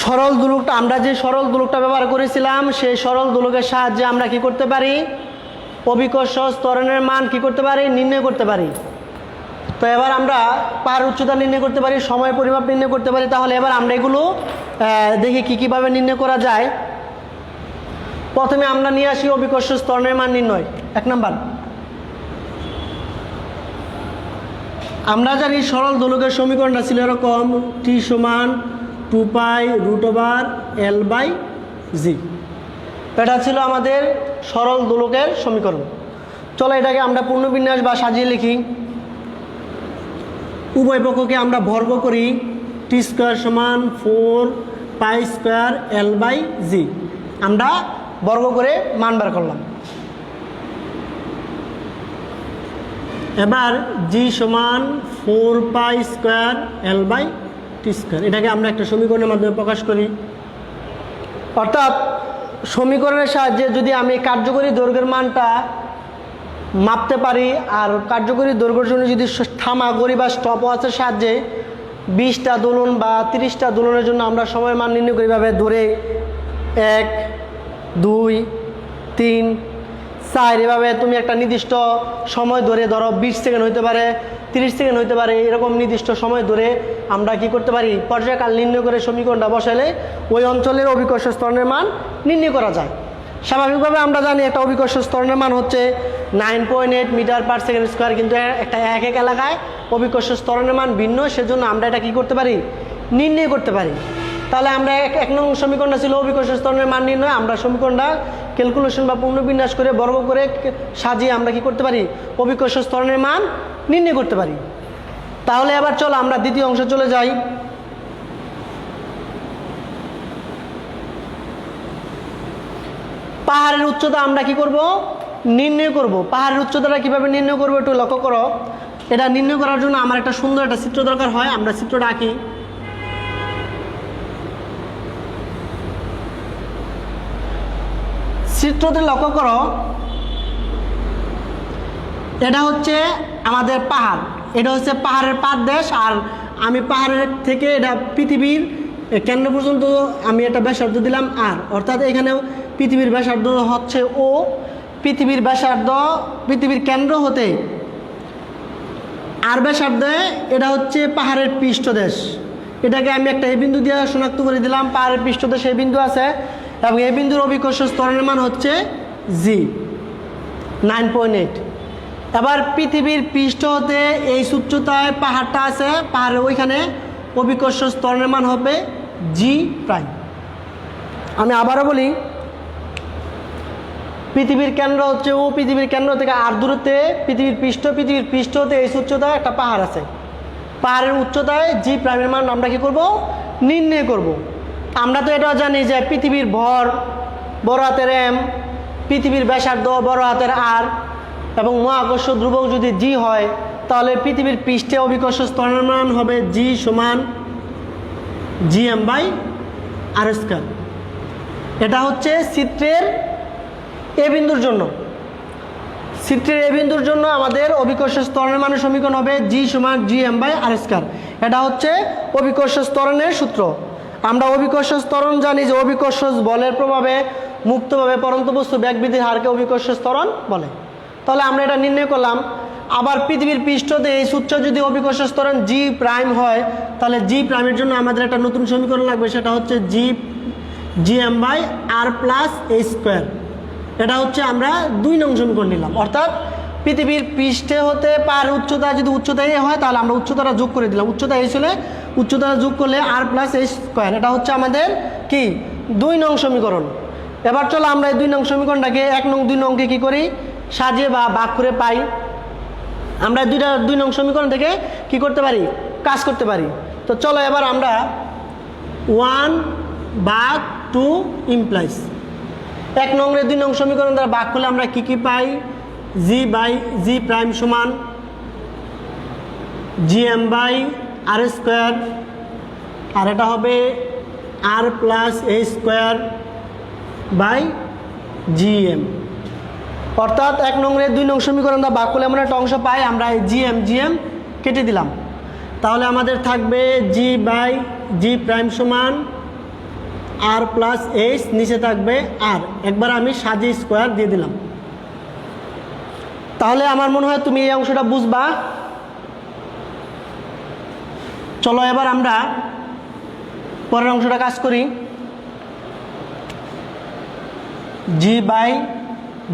সরল দোলকটা, আমরা যে সরল দোলকটা ব্যবহার করেছিলাম সেই সরল দোলকের সাহায্যে আমরা কি করতে পারি, অভিকর্ষ ত্বরণের মান কি করতে পারি, নির্ণয় করতে পারি। তো এবার আমরা পাহাড় উচ্চতা নির্ণয় করতে পারি, সময় পরিমাপ নির্ণয় করতে পারি। তাহলে এবার আমরা এগুলো দেখি কীভাবে নির্ণয় করা যায়। প্রথমে আমরা নিয়ে আসি অভিকর্ষ ত্বরণের মান নির্ণয়। 1 নাম্বার, আমরা জানি সরল দোলকের সমীকরণটা ছিল এরকম, t সমান 2π√L/g। এটা ছিল আমাদের সরল দোলকের সমীকরণ। চলো এটাকে আমরা পূর্ণবিন্যাস বা সাজিয়ে লিখি। উভয় পক্ষকে আমরা বর্গ করি, t² সমান 4π² L/g। আমরা বর্গ করে মান বার করলাম। এবার g সমান 4π² L/t²। এটাকে আমরা একটা সমীকরণের মাধ্যমে প্রকাশ করি। অর্থাৎ সমীকরণের সাহায্যে যদি আমি কার্যকরী দৈর্ঘ্যের মানটা মাপতে পারি, আর কার্যকরী দৈর্ঘ্যের জন্য যদি থামাগড়ি বা স্টপ ওয়াচের সাহায্যে 20টা দোলন বা 30টা দোলনের জন্য আমরা সময় মান নির্ণয় করি, ভাবে ধরে 1 2 3 4 এভাবে তুমি একটা নির্দিষ্ট সময় ধরে, ধরো 20 সেকেন্ড হইতে পারে, 30 সেকেন্ড হইতে পারে, এরকম নির্দিষ্ট সময় ধরে আমরা কি করতে পারি, পর্যায়কাল নির্ণয় করে সমীকরণটা বসালে ওই অঞ্চলের অভিকর্ষ ত্বরণের মান নির্ণয় করা যায়। স্বাভাবিকভাবে আমরা জানি একটা অভিকর্ষ ত্বরণের মান হচ্ছে 9.8 মিটার/সেকেন্ড², কিন্তু একটা এক এক এলাকায় অভিকর্ষ ত্বরণের মান ভিন্ন, সেজন্য আমরা এটা কি করতে পারি, নির্ণয় করতে পারি। তাহলে আমরা 1 নং সমীকরণটা ছিল অভিকর্ষ ত্বরণের মান নির্ণয়। আমরা সমীকরণটা ক্যালকুলেশন বা পূর্ণবিন্যাস করে বর্গ করে সাজিয়ে আমরা কি করতে পারি, অভিকর্ষ ত্বরণের মান নির্ণয় করতে পারি। তাহলে এবার চলো আমরা দ্বিতীয় অংশে চলে যাই। পাহাড়ের উচ্চতা আমরা কি করব, নির্ণয় করব। পাহাড়ের উচ্চতাটা কিভাবে নির্ণয় করব একটু লক্ষ্য করো। এটা নির্ণয় করার জন্য আমার একটা সুন্দর একটা চিত্র দরকার হয়। আমরা চিত্রটা আঁকি। চিত্রতে লক্ষ্য করো, এটা হচ্ছে আমাদের পাহাড়, এটা হচ্ছে পাহাড়ের পাদদেশ, আর আমি পাহাড়ের থেকে এটা পৃথিবীর কেন্দ্র পর্যন্ত আমি একটা ব্যাসার্ধ দিলাম আর, অর্থাৎ এখানেও পৃথিবীর ব্যাসার্ধ হচ্ছে ও। পৃথিবীর ব্যাসার্ধ, পৃথিবীর কেন্দ্র হতে আর ব্যাসার্ধে এটা হচ্ছে পাহাড়ের পৃষ্ঠদেশ। এটাকে আমি একটা এই বিন্দু দিয়ে শনাক্ত করে দিলাম, পাহাড়ের পৃষ্ঠদেশে এই বিন্দু আছে, এবং এই বিন্দুর অভিকর্ষ ত্বরণের মান হচ্ছে g 9.8। এবার পৃথিবীর পৃষ্ঠ হতে এই উচ্চতায় পাহাড়টা আছে, পাহাড়ের ওইখানে অভিকর্ষ ত্বরণের মান হবে g'। আমি আবারও বলি, পৃথিবীর কেন্দ্র হচ্ছে ও, পৃথিবীর কেন্দ্র থেকে আর দূরত্বে পৃথিবীর পৃষ্ঠ হতে এই উচ্চতায় একটা পাহাড় আছে। পাহাড়ের উচ্চতায় g' মান আমরা কি করব, নির্ণয় করব। আমরা তো এটাও জানি যে পৃথিবীর ভর বড় হাতের m, পৃথিবীর ব্যাসার্ধ বড় হাতের r, এবং মহাকর্ষ ধ্রুবক যদি g হয়, তাহলে পৃথিবীর পৃষ্ঠে অভিকর্ষ ত্বরণের মান হবে g সমান gm/r²। এটা হচ্ছে চিত্রের এ বিন্দুর জন্য। চিত্রের এ বিন্দুর জন্য আমাদের অভিকর্ষ ত্বরণের মানের সমীকরণ হবে g সমান gm/r²। এটা হচ্ছে অভিকর্ষ ত্বরণের সূত্র। আমরা অভিকর্ষ ত্বরণ জানি যে অভিকর্ষ বলের প্রভাবে মুক্তভাবে পরন্ত বস্তু বেগ বৃদ্ধির হারকে অভিকর্ষ ত্বরণ বলে। তাহলে আমরা এটা নির্ণয় করলাম। আবার পৃথিবীর পৃষ্ঠতে এই সূত্র যদি অভিকর্ষ ত্বরণ g' হয়, তাহলে g' জন্য আমাদের একটা নতুন সমীকরণ লাগবে, সেটা হচ্ছে gm/r+a²। এটা হচ্ছে আমরা 2 নং সমীকরণ নিলাম। অর্থাৎ পৃথিবীর পৃষ্ঠে হতে পাহাড়ের উচ্চতা যদি উচ্চতা এ হয় তাহলে আমরা উচ্চতাটা যোগ করে দিলাম। উচ্চতা এ হলে উচ্চতাটা যোগ করলে আর প্লাস এ স্কোয়ার, এটা হচ্ছে আমাদের কি 2 নং সমীকরণ। এবার চলো আমরা এই 2 নং সমীকরণটাকে 1 নং 2 নংকে কী করি, সাজিয়ে বা ভাগ করে পাই। আমরা 2 নং সমীকরণ থেকে কি করতে পারি, কাজ করতে পারি। তো চলো এবার আমরা 1/2 ইমপ্লাইজ 1 নং 2 নং সমীকরণ দ্বারা ভাগ করলে আমরা কি পাই, জি প্রাইম সমান জিএম বাই আর স্কোয়ার, আর এটা হবে R plus A square by GM. অর্থাৎ 1 নং 2 নং সমীকরণ দ্বারা ভাগ করলে আমরা একটা অংশ পাই, আমরা জিএম কেটে দিলাম। তাহলে আমাদের থাকবে জি বাই জি প্রাইম সমান আর প্লাস এইচ, নিচে থাকবে আর, একবার আমি সাজিয়ে স্কোয়ার দিয়ে দিলাম। তাহলে আমার মনে হয় তুমি এই অংশটা বুঝবা। চলো এবার আমরা পরের অংশটা কাজ করি। জি বাই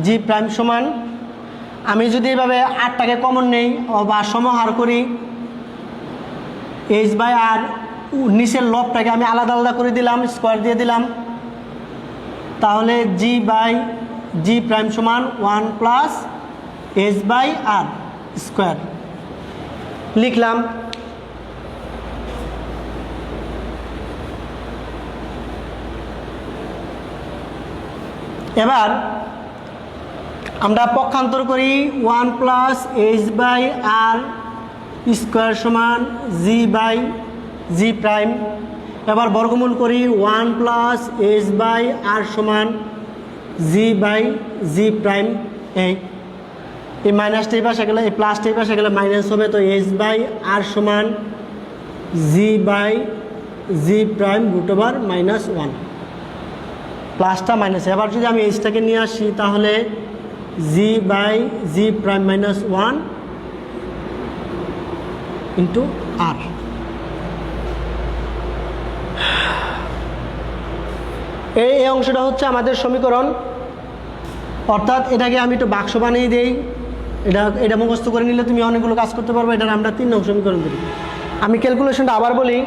জি প্রাইম সমান, আমি যদি এইভাবে 8টাকে কমন নেই বা সমাহার করি, এইচ বাই আর নিচের লবটাকে আমি আলাদা আলাদা করে দিলাম, স্কোয়ার দিয়ে দিলাম। তাহলে জি বাই জি প্রাইম সমান 1 plus H by R square লিখলাম। এবার আমরা পক্ষান্তর করি, 1 plus H by R square সমান জি বাই জি প্রাইম। এবার বর্গমূল করি, 1 প্লাস এইচ বাই আর সমান জি বাই জি প্রাইম। এই মাইনাসটা এই পাশে গেলে, এই প্লাসটা এই পাশে গেলে মাইনাস হবে, তো এইচ বাই আর সমান জি বাই জি প্রাইম √(-1) প্লাসটা মাইনাস। এবার যদি আমি এইচটাকে নিয়ে আসি তাহলে জি বাই জি প্রাইম -1 ইন্টু আর। এই অংশটা হচ্ছে আমাদের সমীকরণ। অর্থাৎ এটাকে আমি একটু বাক্স বানিয়ে দিই, এটা মুখস্থ করে নিলে তুমি অনেকগুলো কাজ করতে পারবে। এটা আমরা 3 নং সমীকরণ করি। আমি ক্যালকুলেশনটা আবার বলি,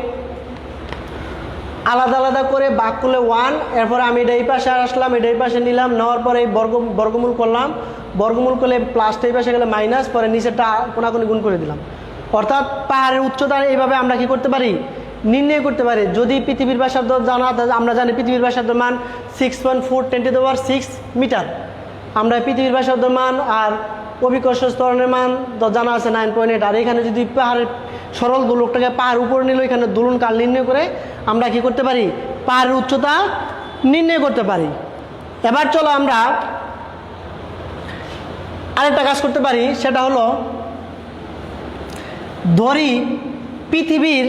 আলাদা আলাদা করে ভাগ করলে 1, এরপরে আমি এটা এই পাশে আসলাম, এটা এই পাশে নিলাম, নেওয়ার পরে এই বর্গমূল করলাম, বর্গমূল করলে প্লাসটা এই পাশে গেলে মাইনাস, পরে নিচেরটা কোনাকুনি গুণ করে দিলাম। অর্থাৎ পাহাড়ের উচ্চতা এইভাবে আমরা কি করতে পারি, নির্ণয় করতে পারি। যদি পৃথিবীর ব্যাসার্ধ জানা, আমরা জানি পৃথিবীর ব্যাসার্ধ মান 6.4 × 10⁶ মিটার। আমরা পৃথিবীর ব্যাসার্ধ মান আর অভিকর্ষ ত্বরণের মান জানা আছে 9.8। আর এখানে যদি পাহাড়ের সরল দোলকটাকে পাহাড় উপরে নিল, এখানে দোলন কাল নির্ণয় করে আমরা কি করতে পারি, পাহাড়ের উচ্চতা নির্ণয় করতে পারি। এবার চলো আমরা আরেকটা কাজ করতে পারি, সেটা হলো ধরি পৃথিবীর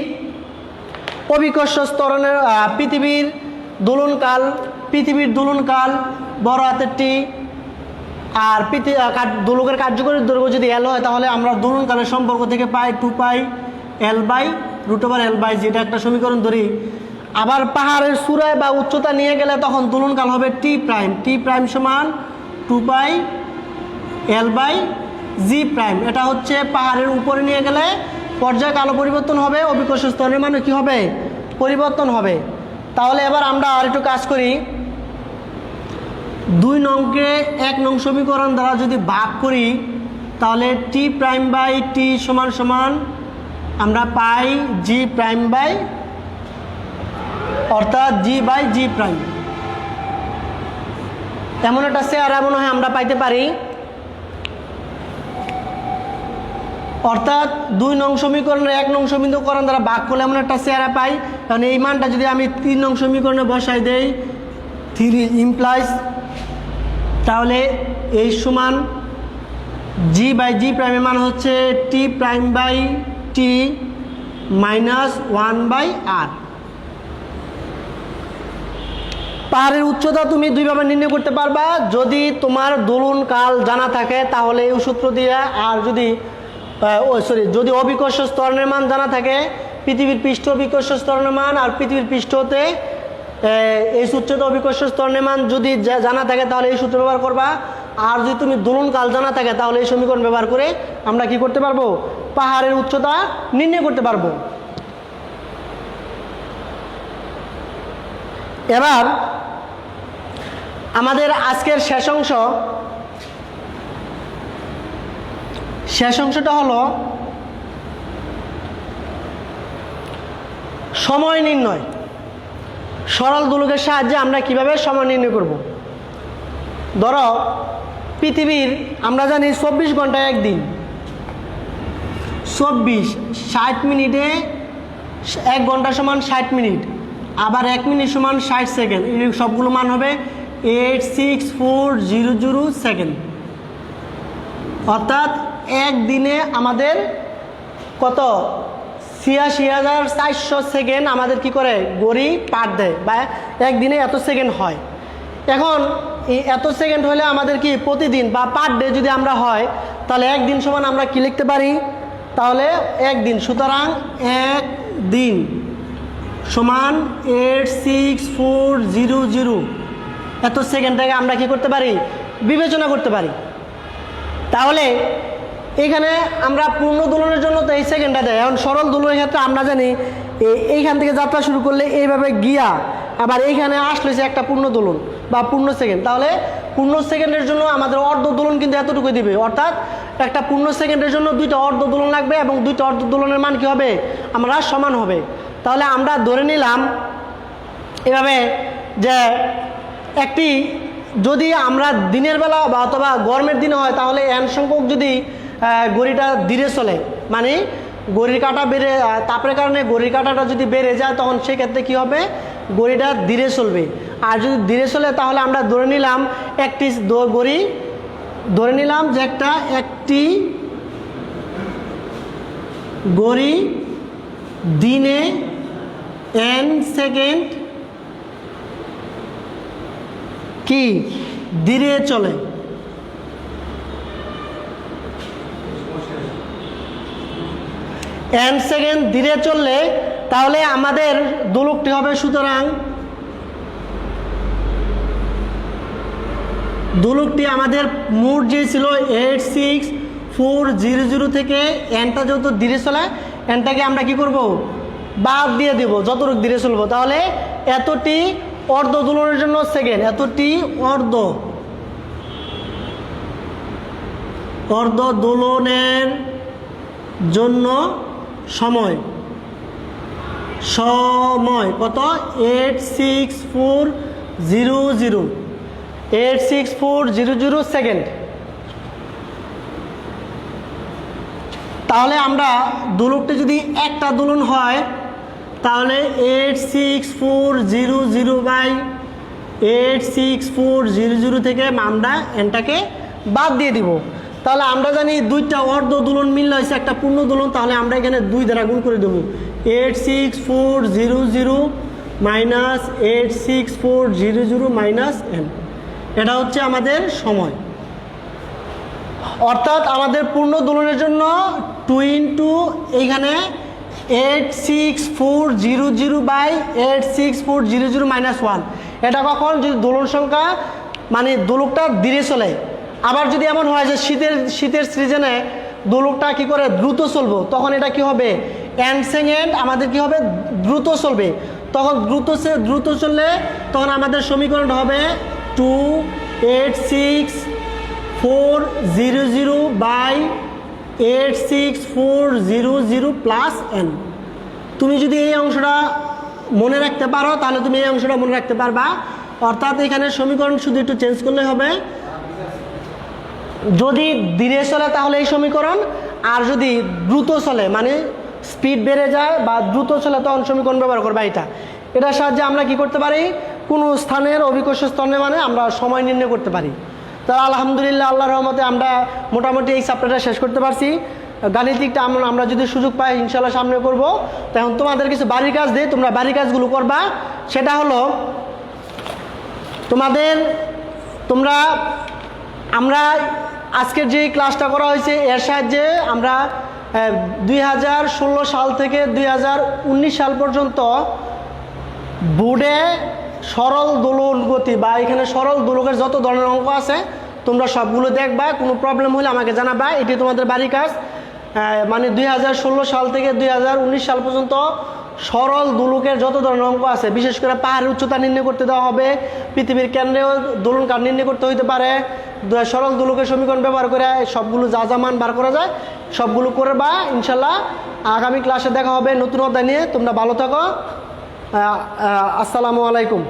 অভিকর্ষ ত্বরণের পৃথিবীর দোলনকাল বড় হাতের টি, আর দোলকের কার্যকরী দৈর্ঘ্য যদি এল হয়, তাহলে আমরা দোলনকালের সম্পর্ক থেকে পাই 2π/L/√L/, যেটা একটা সমীকরণ ধরি। আবার পাহাড়ের চূড়ায় বা উচ্চতা নিয়ে গেলে তখন দোলনকাল হবে টি প্রাইম সমান 2π/L/G'। এটা হচ্ছে পাহাড়ের উপরে নিয়ে গেলে পর্যায়কালও পরিবর্তন হবে, অভিকর্ষ স্তরের মানে কি হবে, পরিবর্তন হবে। তাহলে এবার আমরা আর একটু কাজ করি, 2 নংকে 1 নং সমীকরণ দ্বারা যদি ভাগ করি, তাহলে T'/T সমান আমরা পাই G'/, অর্থাৎ G/G'। এমন একটা চেহারা মনে হয় আমরা পাইতে পারি। অর্থাৎ 2 নং সমীকরণের 1 নং সমীকরণ দ্বারা ভাগ করলে এমন একটা চেহারা পাই। কারণ এই মানটা যদি আমি 3 নং সমীকরণে বসাই দেই, 3 ইমপ্লাইজ, তাহলে এই সমান G/G' এর মান হচ্ছে T'/T -1/r। পাহাড়ের উচ্চতা তুমি দুইভাবে নির্ণয় করতে পারবা। যদি তোমার দোলন কাল জানা থাকে তাহলে এই সূত্র দিয়ে, আর যদি অভিকর্ষ ত্বরণের মান জানা থাকে, পৃথিবীর পৃষ্ঠ অভিকর্ষ ত্বরণের মান আর পৃথিবীর পৃষ্ঠতে এই সূত্রতে অভিকর্ষ ত্বরণের মান যদি জানা থাকে, তাহলে এই সূত্র ব্যবহার করবা। আর যদি তুমি দোলনকাল জানা থাকে তাহলে এই সমীকরণ ব্যবহার করে আমরা কি করতে পারবো, পাহাড়ের উচ্চতা নির্ণয় করতে পারবো। এবার আমাদের আজকের শেষ অংশটা হলো সময় নির্ণয়। সরল দোলকের সাহায্যে আমরা কিভাবে সময় নির্ণয় করব। ধরো পৃথিবীর আমরা জানি 24 ঘন্টায় একদিন, 60 মিনিটে 1 ঘন্টা সমান 60 মিনিট, আবার 1 মিনিট সমান 60 সেকেন্ড। এই সবগুলো মান হবে 86400 সেকেন্ড। অর্থাৎ একদিনে আমাদের কত 86,400 সেকেন্ড আমাদের কি করে ঘড়ি পার দেয়, বা একদিনে এত সেকেন্ড হয়। এখন এই এত সেকেন্ড হলে আমাদের কি প্রতিদিন বা পার ডে যদি আমরা হয় তাহলে একদিন সমান আমরা কি লিখতে পারি, তাহলে একদিন, সুতরাং একদিন সমান 86400 এত সেকেন্ডটাকে আমরা কি করতে পারি, বিবেচনা করতে পারি। তাহলে এখানে আমরা পূর্ণ দোলনের জন্য তো এই সেকেন্ডটা দেয়। এখন সরল দোলনের ক্ষেত্রে আমরা জানি এইখান থেকে যাত্রা শুরু করলে এইভাবে গিয়া আবার এইখানে আসলে যে একটা পূর্ণ দোলন বা পূর্ণ সেকেন্ড, তাহলে পূর্ণ সেকেন্ডের জন্য আমাদের অর্ধ দোলন কিন্তু এতটুকু দিবে। অর্থাৎ একটা পূর্ণ সেকেন্ডের জন্য 2টা অর্ধ দোলন লাগবে এবং 2টা অর্ধ দোলনের মান কি হবে, আমরা সমান হবে। তাহলে আমরা ধরে নিলাম এভাবে যে একটি, যদি আমরা দিনের বেলা বা অথবা গরমের দিনে হয় তাহলে n সংখ্যক যদি ঘড়িটা ধীরে চলে, মানে ঘড়ির কাঁটা বেড়ে, তাপের কারণে ঘড়ির কাঁটাটা যদি বেড়ে যায় তখন সেক্ষেত্রে কী হবে, ঘড়িটা ধীরে চলবে। আর যদি ধীরে চলে তাহলে আমরা ধরে নিলাম একটি ঘড়ি, ধরে নিলাম যে একটি ঘড়ি দিনে n সেকেন্ড কি ধীরে চলে। n সেকেন্ড ধীরে চললে তাহলে আমাদের দোলকটি হবে, সুতরাং দোলকটি আমাদের মোট যে ছিল 86400 থেকে nটা যত ধীরে চলে nটাকে আমরা কি করব, বাদ দিয়ে দেব যতটুকু ধীরে চলবো। তাহলে এতটি অর্ধ দোলনের জন্য সেকেন্ড, এতটি অর্ধ দোলনের জন্য সময় কত, 86400 সেকেন্ড। তাহলে আমরা দোলকটি যদি একটা দোলন হয় তাহলে 86400/86400 থেকে আমরা এনটাকে বাদ দিয়ে দিব। তাহলে আমরা জানি 2টা অর্ধ দোলন মিললে হয়েছে একটা পূর্ণ দোলন, তাহলে আমরা এখানে 2 দ্বারা গুণ করে দেবো। 86400 মাইনাস 86400 মাইনাস n, এটা হচ্ছে আমাদের সময়। অর্থাৎ আমাদের পূর্ণ দোলনের জন্য 2 ইন্টু এইখানে 86400/86400 মাইনাস 1, এটা কখন, যদি দোলন সংখ্যা মানে দোলকটা ধীরে চলে। আবার যদি এমন হয় যে শীতের সিজনে দোলকটা কি করে দ্রুত চলবো, তখন এটা কি হবে, n সেকেন্ড আমাদের কি হবে, দ্রুত চলবে। তখন দ্রুত চললে তখন আমাদের সমীকরণটা হবে 286,400/86400 প্লাস n। তুমি যদি এই অংশটা মনে রাখতে পারো তাহলে তুমি এই অংশটা মনে রাখতে পারবা। অর্থাৎ এখানে সমীকরণ শুধু একটু চেঞ্জ করলে হবে, যদি ধীরে চলে তাহলে এই সমীকরণ, আর যদি দ্রুত চলে মানে স্পিড বেড়ে যায় বা দ্রুত চলে তখন সমীকরণ ব্যবহার করবা। এটার সাহায্যে আমরা কি করতে পারি, কোনো স্থানের অভিকর্ষ স্তরে মানে আমরা সময় নির্ণয় করতে পারি। তো আলহামদুলিল্লাহ, আল্লাহর রহমতে আমরা মোটামুটি এই চ্যাপ্টারটা শেষ করতে পারছি। গাণিতিকটা আমরা যদি সুযোগ পাই ইনশাল্লাহ সামনে করব। তখন তোমাদের কিছু বাড়ির কাজ দিই, তোমরা বাড়ির কাজগুলো করবা। সেটা হলো আমরা আজকের যে ক্লাসটা করা হয়েছে এর সাহায্যে আমরা 2016 সাল থেকে 2019 সাল পর্যন্ত বোর্ডে সরল দোলন গতি বা এখানে সরল দোলকের যত ধরনের অঙ্ক আছে তোমরা সবগুলো দেখবা, কোনো প্রবলেম হলে আমাকে জানাবা। এটি তোমাদের বাড়ির কাজ। মানে 2016 সাল থেকে 2019 সাল পর্যন্ত সরল দুলুকের যত ধরনের অঙ্ক আছে, বিশেষ করে পাহাড়ের উচ্চতা নির্ণয় করতে দেওয়া হবে, পৃথিবীর কেন্দ্রেও দোলন কার নির্ণয় করতে হইতে পারে, সরল দুলুকের সমীকরণ ব্যবহার করে সবগুলো যা যা মান বার করা যায় সবগুলো করবা ইনশাল্লাহ। আগামী ক্লাসে দেখা হবে নতুন অধ্যায় নিয়ে। তোমরা ভালো থাকো। আসসালামু আলাইকুম।